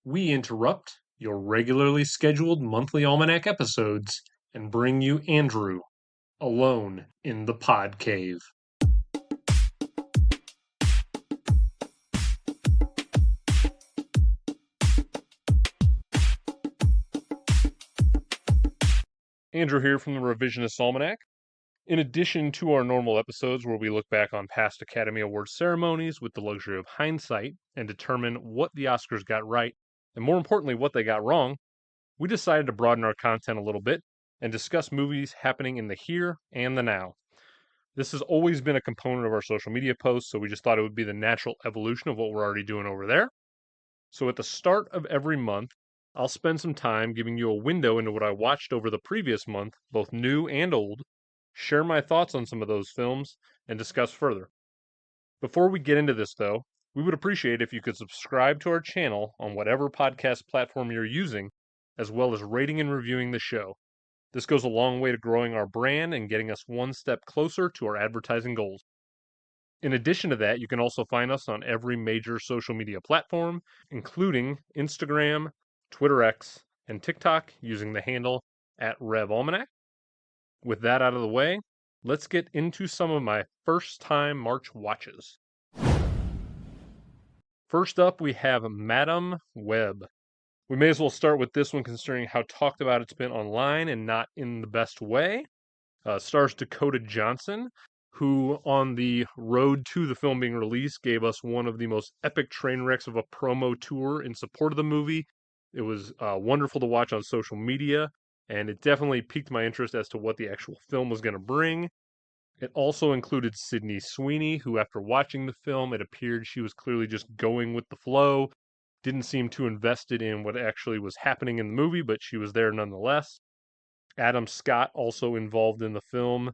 We interrupt your regularly scheduled monthly Almanac episodes and bring you Andrew alone in the pod cave. Andrew here from the Revisionist Almanac. In addition to our normal episodes where we look back on past Academy Award ceremonies with the luxury of hindsight and determine what the Oscars got right, and more importantly, what they got wrong, we decided to broaden our content a little bit and discuss movies happening in the here and the now. This has always been a component of our social media posts, so we just thought it would be the natural evolution of what we're already doing over there. So at the start of every month, I'll spend some time giving you a window into what I watched over the previous month, both new and old, share my thoughts on some of those films, and discuss further. Before we get into this, though, we would appreciate if you could subscribe to our channel on whatever podcast platform you're using, as well as rating and reviewing the show. This goes a long way to growing our brand and getting us one step closer to our advertising goals. In addition to that, you can also find us on every major social media platform, including Instagram, Twitter X, and TikTok using the handle @RevAlmanac. With that out of the way, let's get into some of my first time March watches. First up, we have Madam Web. We may as well start with this one considering how talked about it's been online and not in the best way. Stars Dakota Johnson, who on the road to the film being released gave us one of the most epic train wrecks of a promo tour in support of the movie. It was wonderful to watch on social media, and it definitely piqued my interest as to what the actual film was going to bring. It also included Sydney Sweeney, who, after watching the film, it appeared she was clearly just going with the flow, didn't seem too invested in what actually was happening in the movie, but she was there nonetheless. Adam Scott also involved in the film.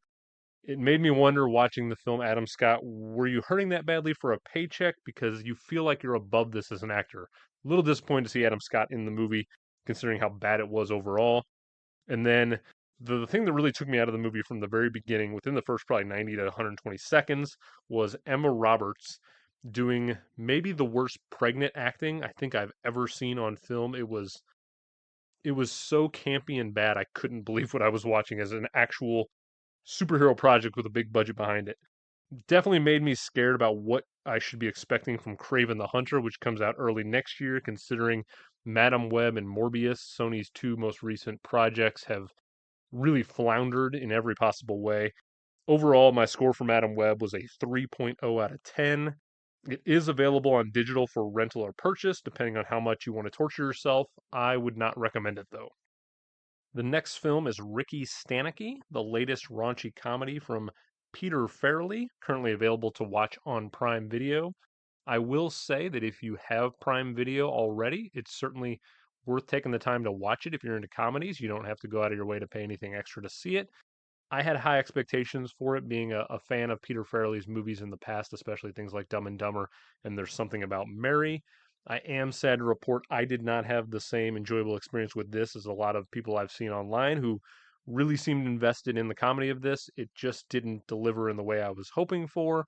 It made me wonder watching the film, Adam Scott, were you hurting that badly for a paycheck because you feel like you're above this as an actor? A little disappointed to see Adam Scott in the movie, considering how bad it was overall. And then the thing that really took me out of the movie from the very beginning, within the first probably 90 to 120 seconds, was Emma Roberts doing maybe the worst pregnant acting I think I've ever seen on film. It was so campy and bad I couldn't believe what I was watching as an actual superhero project with a big budget behind it. Definitely made me scared about what I should be expecting from Kraven the Hunter, which comes out early next year, considering Madam Web and Morbius, Sony's two most recent projects, have really floundered in every possible way. Overall, my score for Madam Web was a 3.0 out of 10. It is available on digital for rental or purchase, depending on how much you want to torture yourself. I would not recommend it, though. The next film is Ricky Stanicky, the latest raunchy comedy from Peter Farrelly, currently available to watch on Prime Video. I will say that if you have Prime Video already, it's certainly worth taking the time to watch it if you're into comedies. You don't have to go out of your way to pay anything extra to see it. I had high expectations for it, being a fan of Peter Farrelly's movies in the past, especially things like Dumb and Dumber and There's Something About Mary. I am sad to report I did not have the same enjoyable experience with this as a lot of people I've seen online who really seemed invested in the comedy of this. It just didn't deliver in the way I was hoping for.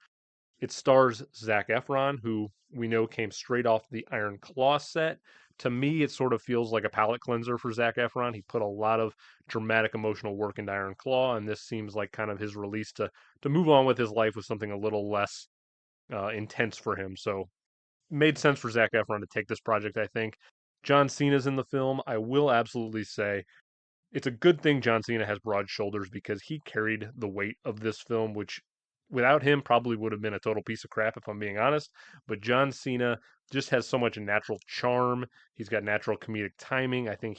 It stars Zac Efron, who we know came straight off the Iron Claw set. To me, it sort of feels like a palate cleanser for Zac Efron. He put a lot of dramatic emotional work into Iron Claw, and this seems like kind of his release to move on with his life with something a little less intense for him. So made sense for Zac Efron to take this project, I think. John Cena's in the film. I will absolutely say it's a good thing John Cena has broad shoulders because he carried the weight of this film, which without him probably would have been a total piece of crap if I'm being honest. But John Cena just has so much natural charm. He's got natural comedic timing. I think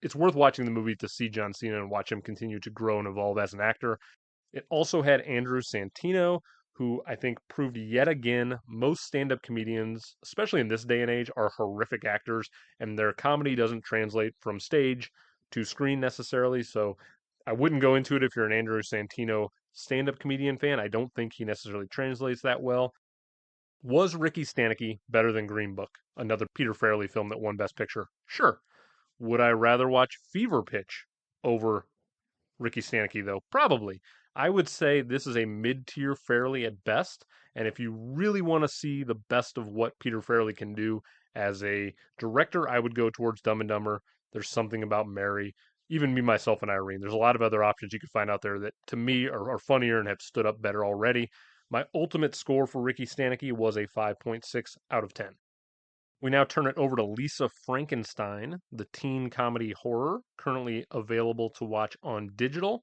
it's worth watching the movie to see John Cena and watch him continue to grow and evolve as an actor. It also had Andrew Santino, who I think proved yet again most stand up comedians, especially in this day and age, are horrific actors, and their comedy doesn't translate from stage to screen necessarily. So I wouldn't go into it if you're an Andrew Santino stand up comedian fan. I don't think he necessarily translates that well. Was Ricky Stanicky better than Green Book, another Peter Farrelly film that won Best Picture? Sure. Would I rather watch Fever Pitch over Ricky Stanicky, though? Probably. I would say this is a mid-tier Farrelly at best, and if you really want to see the best of what Peter Farrelly can do, As a director, I would go towards Dumb and Dumber. There's something about Mary, even me, myself, and Irene. There's a lot of other options you could find out there that to me are funnier and have stood up better already. My ultimate score for Ricky Stanicky was a 5.6 out of 10. We now turn it over to Lisa Frankenstein, the teen comedy horror, currently available to watch on digital.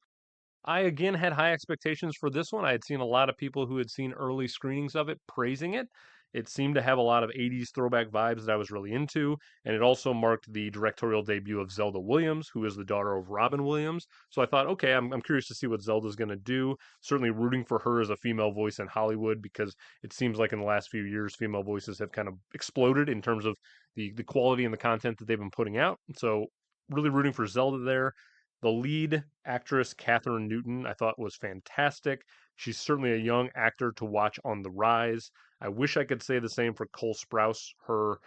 I again had high expectations for this one. I had seen a lot of people who had seen early screenings of it praising it. It seemed to have a lot of 80s throwback vibes that I was really into, and it also marked the directorial debut of Zelda Williams, who is the daughter of Robin Williams. So I thought, okay, I'm curious to see what Zelda's going to do. Certainly rooting for her as a female voice in Hollywood because it seems like in the last few years, female voices have kind of exploded in terms of the quality and the content that they've been putting out. So really rooting for Zelda there. The lead actress, Catherine Newton, I thought was fantastic. She's certainly a young actor to watch on the rise. I wish I could say the same for Cole Sprouse, her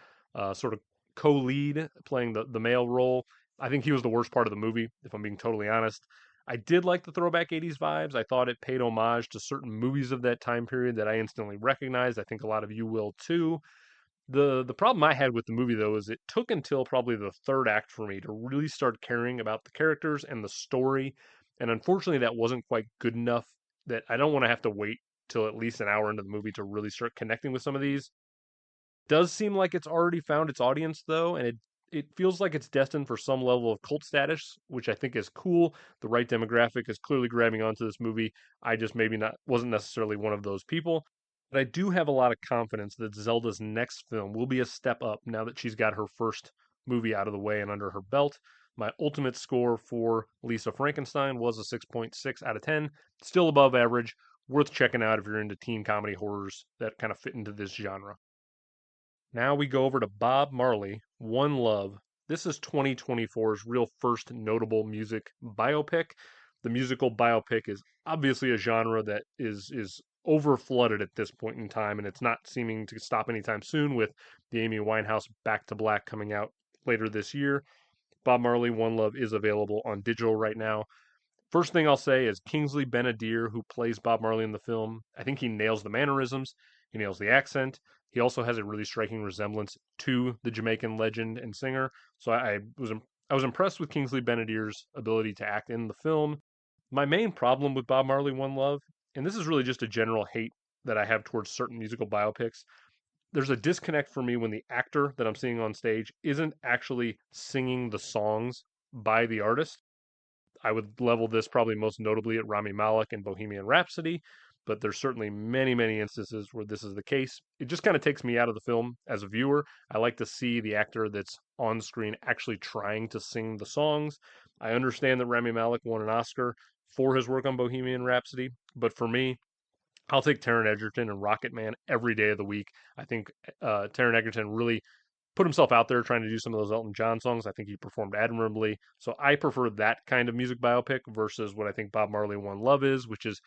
sort of co lead playing the male role. I think he was the worst part of the movie, if I'm being totally honest. I did like the throwback 80s vibes. I thought it paid homage to certain movies of that time period that I instantly recognized. I think a lot of you will too. The problem I had with the movie though is it took until probably the third act for me to really start caring about the characters and the story. And unfortunately that wasn't quite good enough that I don't want to have to wait till at least an hour into the movie to really start connecting with some of these. Does seem like it's already found its audience though, and it feels like it's destined for some level of cult status, which I think is cool. The right demographic is clearly grabbing onto this movie. I just maybe not wasn't necessarily one of those people. But I do have a lot of confidence that Zelda's next film will be a step up now that she's got her first movie out of the way and under her belt. My ultimate score for Lisa Frankenstein was a 6.6 out of 10, still above average, worth checking out if you're into teen comedy horrors that kind of fit into this genre. Now we go over to Bob Marley, One Love. This is 2024's real first notable music biopic. The musical biopic is obviously a genre that is over flooded at this point in time, and it's not seeming to stop anytime soon with the Amy Winehouse Back to Black coming out later this year. Bob Marley, One Love is available on digital right now. First thing I'll say is Kingsley Ben-Adir, who plays Bob Marley in the film, I think he nails the mannerisms, he nails the accent. He also has a really striking resemblance to the Jamaican legend and singer. So I was impressed with Kingsley Ben-Adir's ability to act in the film. My main problem with Bob Marley One Love, and this is really just a general hate that I have towards certain musical biopics, there's a disconnect for me when the actor that I'm seeing on stage isn't actually singing the songs by the artist. I would level this probably most notably at Rami Malek and Bohemian Rhapsody, but there's certainly many, many instances where this is the case. It just kind of takes me out of the film as a viewer. I like to see the actor that's on screen actually trying to sing the songs. I understand that Rami Malek won an Oscar for his work on Bohemian Rhapsody, but for me, I'll take Taron Egerton and Rocket Man every day of the week. I think Taron Egerton really put himself out there trying to do some of those Elton John songs. I think he performed admirably. So I prefer that kind of music biopic versus what I think Bob Marley One Love is, which is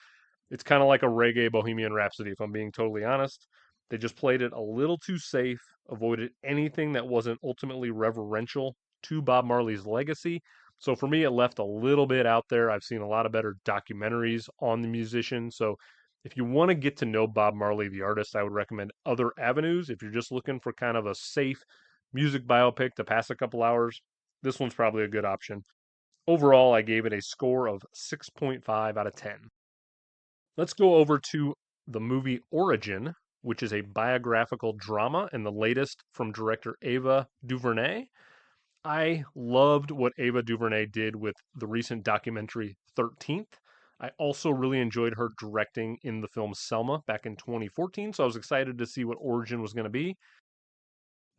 it's kind of like a reggae Bohemian Rhapsody, if I'm being totally honest. They just played it a little too safe, avoided anything that wasn't ultimately reverential to Bob Marley's legacy. So for me, it left a little bit out there. I've seen a lot of better documentaries on the musician. So if you want to get to know Bob Marley, the artist, I would recommend other avenues. If you're just looking for kind of a safe music biopic to pass a couple hours, this one's probably a good option. Overall, I gave it a score of 6.5 out of 10. Let's go over to the movie Origin, which is a biographical drama and the latest from director Ava DuVernay. I loved what Ava DuVernay did with the recent documentary 13th. I also really enjoyed her directing in the film Selma back in 2014, so I was excited to see what Origin was going to be.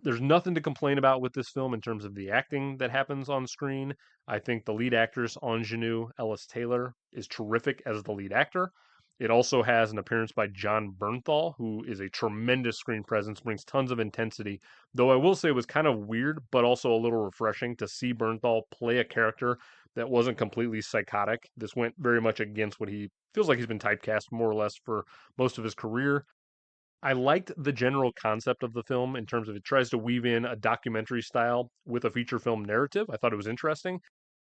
There's nothing to complain about with this film in terms of the acting that happens on screen. I think the lead actress, Ingenue Ellis Taylor, is terrific as the lead actor. It also has an appearance by John Bernthal, who is a tremendous screen presence, brings tons of intensity. Though I will say it was kind of weird, but also a little refreshing to see Bernthal play a character that wasn't completely psychotic. This went very much against what he feels like he's been typecast more or less for most of his career. I liked the general concept of the film in terms of it tries to weave in a documentary style with a feature film narrative. I thought it was interesting.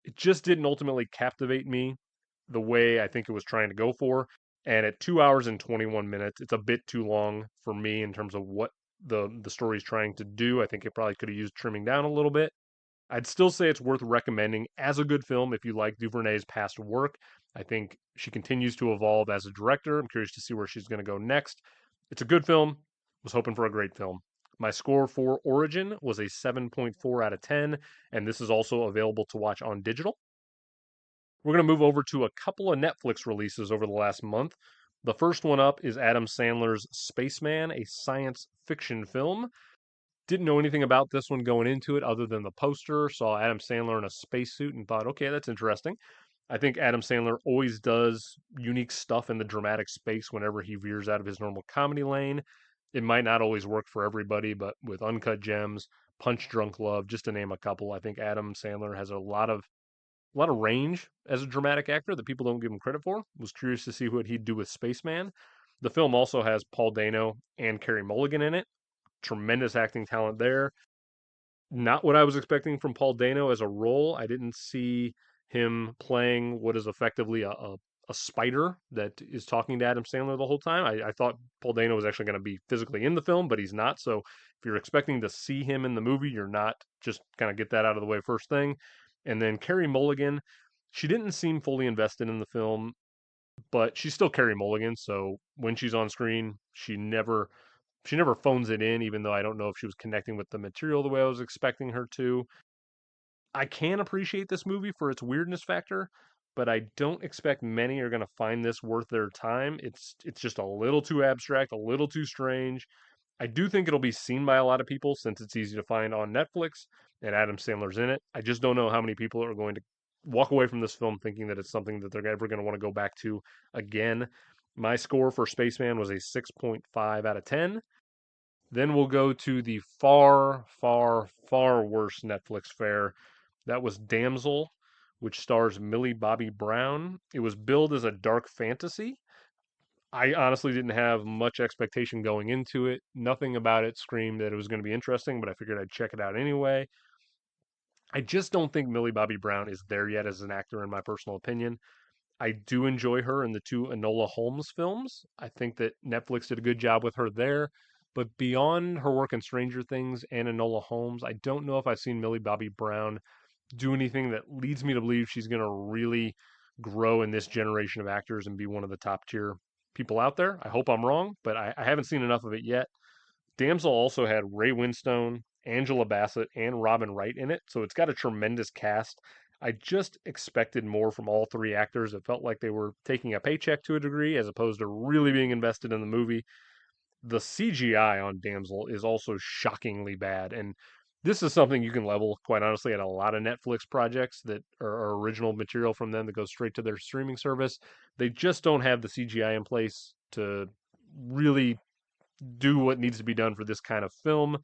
It just didn't ultimately captivate me the way I think it was trying to go for. And at 2 hours and 21 minutes, it's a bit too long for me in terms of what the story's trying to do. I think it probably could have used trimming down a little bit. I'd still say it's worth recommending as a good film if you like DuVernay's past work. I think she continues to evolve as a director. I'm curious to see where she's going to go next. It's a good film. Was hoping for a great film. My score for Origin was a 7.4 out of 10, and this is also available to watch on digital. We're going to move over to a couple of Netflix releases over the last month. The first one up is Adam Sandler's Spaceman, a science fiction film. Didn't know anything about this one going into it other than the poster. Saw Adam Sandler in a spacesuit and thought, okay, that's interesting. I think Adam Sandler always does unique stuff in the dramatic space whenever he veers out of his normal comedy lane. It might not always work for everybody, but with Uncut Gems, Punch Drunk Love, just to name a couple, I think Adam Sandler has a lot of range as a dramatic actor that people don't give him credit for. Was curious to see what he'd do with Spaceman. The film also has Paul Dano and Carey Mulligan in it. Tremendous acting talent there. Not what I was expecting from Paul Dano as a role. I didn't see him playing what is effectively a spider that is talking to Adam Sandler the whole time. I thought Paul Dano was actually going to be physically in the film, but he's not. So if you're expecting to see him in the movie, you're not. Just kind of get that out of the way first thing. And then Carey Mulligan, she didn't seem fully invested in the film, but she's still Carey Mulligan. So when she's on screen, she never phones it in, even though I don't know if she was connecting with the material the way I was expecting her to. I can appreciate this movie for its weirdness factor, but I don't expect many are going to find this worth their time. It's just a little too abstract, a little too strange. I do think it'll be seen by a lot of people since it's easy to find on Netflix and Adam Sandler's in it. I just don't know how many people are going to walk away from this film thinking that it's something that they're ever going to want to go back to again. My score for Spaceman was a 6.5 out of 10. Then we'll go to the far, far, far worse Netflix fare. That was Damsel, which stars Millie Bobby Brown. It was billed as a dark fantasy. I honestly didn't have much expectation going into it. Nothing about it screamed that it was going to be interesting, but I figured I'd check it out anyway. I just don't think Millie Bobby Brown is there yet as an actor, in my personal opinion. I do enjoy her in the two Enola Holmes films. I think that Netflix did a good job with her there. But beyond her work in Stranger Things and Enola Holmes, I don't know if I've seen Millie Bobby Brown do anything that leads me to believe she's going to really grow in this generation of actors and be one of the top tier people out there. I hope I'm wrong, but I haven't seen enough of it yet. Damsel also had Ray Winstone, Angela Bassett, and Robin Wright in it, so it's got a tremendous cast. I just expected more from all three actors. It felt like they were taking a paycheck to a degree as opposed to really being invested in the movie. The CGI on Damsel is also shockingly bad, and this is something you can level, quite honestly, at a lot of Netflix projects that are original material from them that goes straight to their streaming service. They just don't have the CGI in place to really do what needs to be done for this kind of film.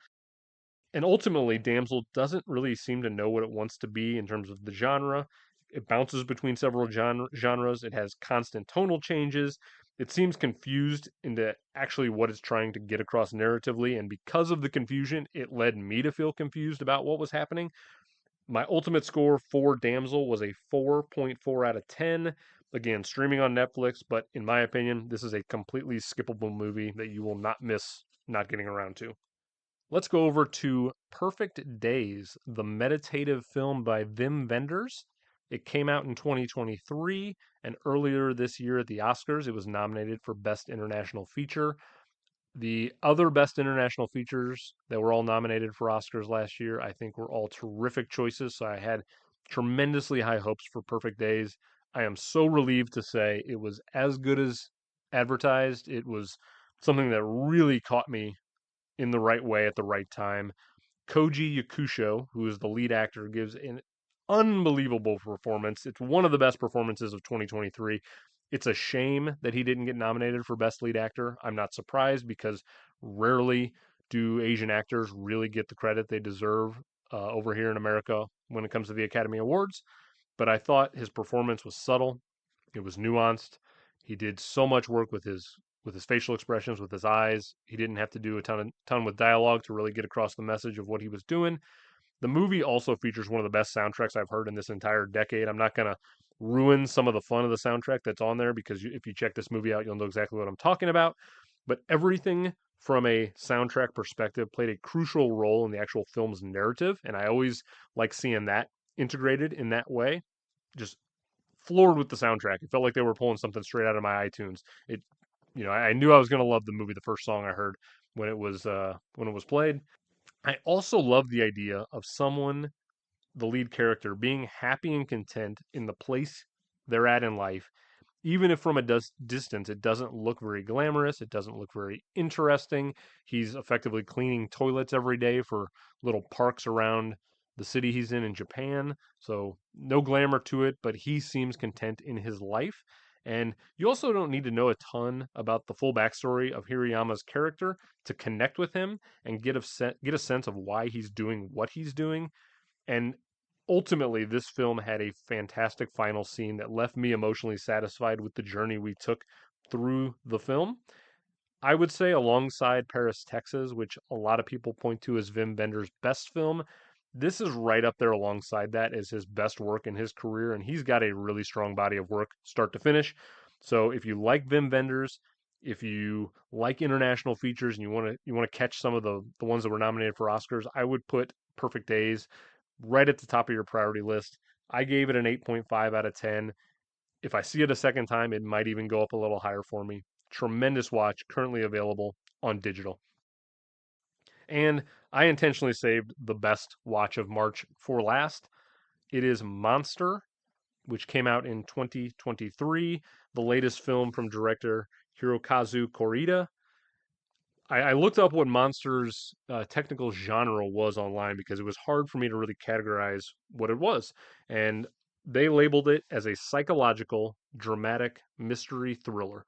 And ultimately, Damsel doesn't really seem to know what it wants to be in terms of the genre. It bounces between several genres. It has constant tonal changes. It seems confused into actually what it's trying to get across narratively. And because of the confusion, it led me to feel confused about what was happening. My ultimate score for Damsel was a 4.4 out of 10. Again, streaming on Netflix, but in my opinion, this is a completely skippable movie that you will not miss not getting around to. Let's go over to Perfect Days, the meditative film by Wim Wenders. It came out in 2023, and earlier this year at the Oscars, it was nominated for Best International Feature. The other Best International Features that were all nominated for Oscars last year, I think were all terrific choices, so I had tremendously high hopes for Perfect Days. I am so relieved to say it was as good as advertised. It was something that really caught me in the right way at the right time. Koji Yakusho, who is the lead actor, gives an unbelievable performance. It's one of the best performances of 2023. It's a shame that he didn't get nominated for Best Lead Actor. I'm not surprised because rarely do Asian actors really get the credit they deserve over here in America when it comes to the Academy Awards. But I thought his performance was subtle. It was nuanced. He did so much work with his facial expressions, with his eyes. He didn't have to do a ton with dialogue to really get across the message of what he was doing. The movie also features one of the best soundtracks I've heard in this entire decade. I'm not going to ruin some of the fun of the soundtrack that's on there because if you check this movie out, you'll know exactly what I'm talking about. But everything from a soundtrack perspective, played a crucial role in the actual film's narrative. And I always like seeing that integrated in that way. Just floored with the soundtrack. It felt like they were pulling something straight out of my iTunes. It, I knew I was going to love the movie the first song I heard when it was played. I also love the idea of someone, the lead character, being happy and content in the place they're at in life, even if from a distance it doesn't look very glamorous, it doesn't look very interesting. He's effectively cleaning toilets every day for little parks around the city he's in Japan. So no glamour to it, but he seems content in his life. And you also don't need to know a ton about the full backstory of Hirayama's character to connect with him and get a sense of why he's doing what he's doing. And ultimately, this film had a fantastic final scene that left me emotionally satisfied with the journey we took through the film. I would say, alongside Paris, Texas, which a lot of people point to as Wim Wenders' best film, this is right up there alongside that as his best work in his career, and he's got a really strong body of work, start to finish. So if you like Wim Wenders, if you like international features, and you want to catch some of the ones that were nominated for Oscars, I would put Perfect Days right at the top of your priority list. I gave it an 8.5 out of 10. If I see it a second time, it might even go up a little higher for me. Tremendous watch, currently available on digital. And I intentionally saved the best watch of March for last. It is Monster, which came out in 2023, the latest film from director Hirokazu Koreeda. I looked up what Monster's technical genre was online because it was hard for me to really categorize what it was. And they labeled it as a psychological, dramatic mystery thriller.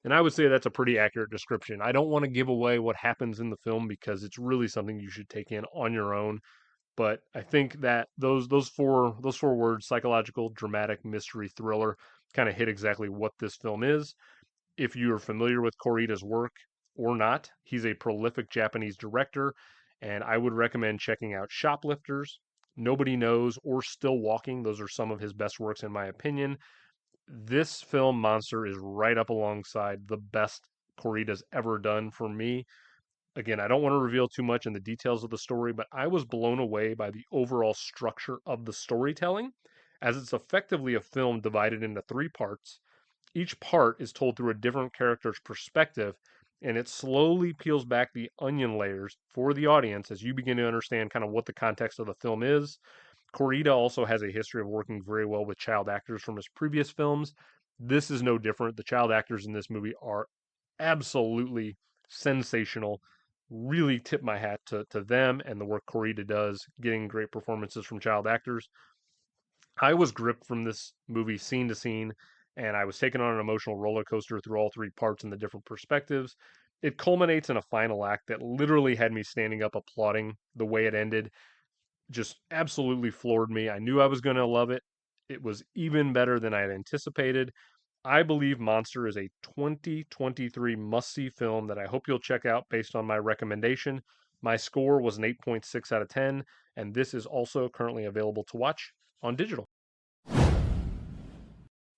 And I would say that's a pretty accurate description. I don't want to give away what happens in the film because it's really something you should take in on your own. But I think that those four words, psychological, dramatic, mystery, thriller, kind of hit exactly what this film is. If you are familiar with Koreeda's work or not, he's a prolific Japanese director, and I would recommend checking out Shoplifters, Nobody Knows, or Still Walking. Those are some of his best works, in my opinion. This film, Monster, is right up alongside the best Koreeda's ever done for me. Again, I don't want to reveal too much in the details of the story, but I was blown away by the overall structure of the storytelling, as it's effectively a film divided into three parts. Each part is told through a different character's perspective, and it slowly peels back the onion layers for the audience as you begin to understand kind of what the context of the film is. Koreeda also has a history of working very well with child actors from his previous films. This is no different. The child actors in this movie are absolutely sensational. Really tip my hat to them and the work Koreeda does, getting great performances from child actors. I was gripped from this movie scene to scene, and I was taken on an emotional roller coaster through all three parts and the different perspectives. It culminates in a final act that literally had me standing up applauding the way it ended. Just absolutely floored me. I knew I was going to love it. It was even better than I had anticipated. I believe Monster is a 2023 must see film that I hope you'll check out based on my recommendation. My score was an 8.6 out of 10, and this is also currently available to watch on digital.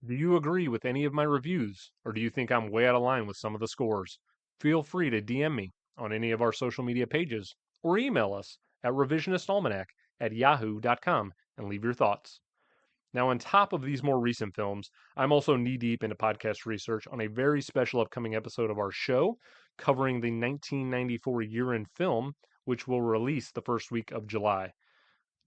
Do you agree with any of my reviews, or do you think I'm way out of line with some of the scores? Feel free to DM me on any of our social media pages or email us at revisionistalmanac@yahoo.com and leave your thoughts. Now, on top of these more recent films, I'm also knee deep into podcast research on a very special upcoming episode of our show covering the 1994 year in film, which will release the first week of July.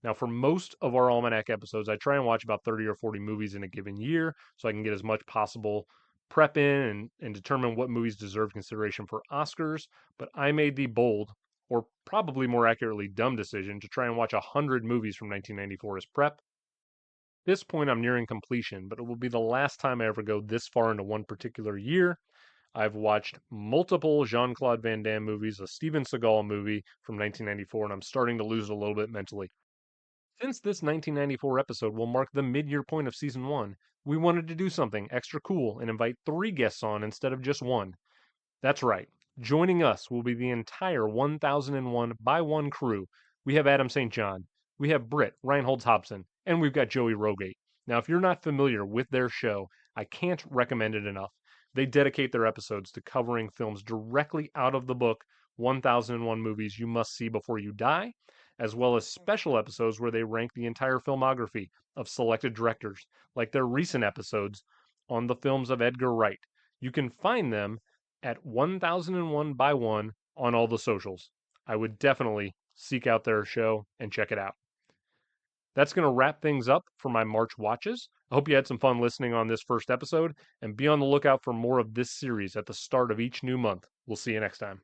Now, for most of our Almanac episodes, I try and watch about 30 or 40 movies in a given year so I can get as much possible prep in and determine what movies deserve consideration for Oscars. But I made the bold, or probably more accurately, dumb decision to try and watch 100 movies from 1994 as prep. At this point, I'm nearing completion, but it will be the last time I ever go this far into one particular year. I've watched multiple Jean Claude Van Damme movies, a Steven Seagal movie from 1994, and I'm starting to lose it a little bit mentally. Since this 1994 episode will mark the mid-year point of season 1, we wanted to do something extra cool and invite 3 guests on instead of just one. That's right. Joining us will be the entire 1001 by 1 crew. We have Adam St. John, we have Britt Reinholds Hobson, and we've got Joey Rogate. Now, if you're not familiar with their show, I can't recommend it enough. They dedicate their episodes to covering films directly out of the book 1001 Movies You Must See Before You Die, as well as special episodes where they rank the entire filmography of selected directors, like their recent episodes on the films of Edgar Wright. You can find them at 1001 by 1 on all the socials. I would definitely seek out their show and check it out. That's going to wrap things up for my March watches. I hope you had some fun listening on this first episode, and be on the lookout for more of this series at the start of each new month. We'll see you next time.